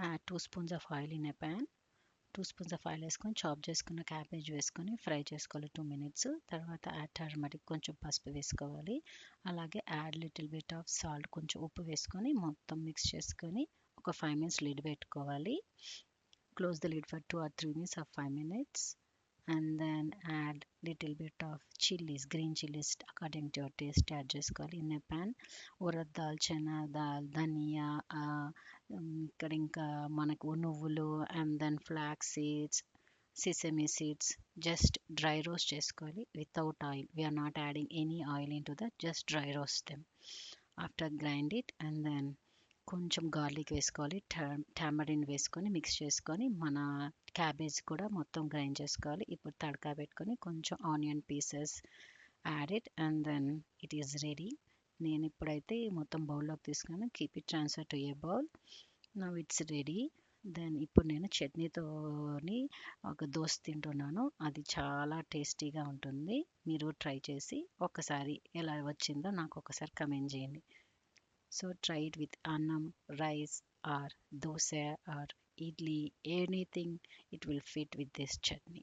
Add 2 spoons of oil in a pan. 2 spoons of oil వేసుకొని chop చేసుకున్న cabbage వేసుకొని fry చేసుకోవాలి 2 minutes. తర్వాత యాడ్ టర్మరిక్, కొంచెం పసుపు వేసుకోవాలి. అలాగే add little bit of salt, కొంచెం ఉప్పు వేసుకొని మొత్తం మిక్స్ చేసుకొని ఒక 5 మినిట్స్ లిడ్ పెట్టుకోవాలి. Close the lid for 2 or 3 minutes or 5 minutes. And then add little bit of chilies, green chilies according to your taste add చేసుకోవాలి in a pan. Urad dal, chana dal, dhaniya, ఇక్కడ ఇంకా మనకు నువ్వులు, and then flax seeds, sesame seeds, just dry roast చేసుకోవాలి without oil. We are not adding any oil into that, just dry roast them. After grind it, and then కొంచెం garlic వేసుకోవాలి, tamarind వేసుకొని mix చేసుకొని మన cabbage కూడా మొత్తం grind చేసుకోవాలి. ఇప్పుడు తడకా పెట్టుకొని కొంచెం onion pieces add it, and then it is ready. నేను ఇప్పుడైతే మొత్తం బౌల్లోకి తీసుకుని keep it transfer to a bowl. Now it's ready. Then ఇప్పుడు నేను చట్నీతోని ఒక దోశ తింటున్నాను. అది చాలా టేస్టీగా ఉంటుంది. మీరు ట్రై చేసి ఒకసారి ఎలా వచ్చిందో నాకు ఒకసారి కమెంట్ చేయండి. So try it with annam, rice, or dosa, or idli, anything, it will fit with this chutney.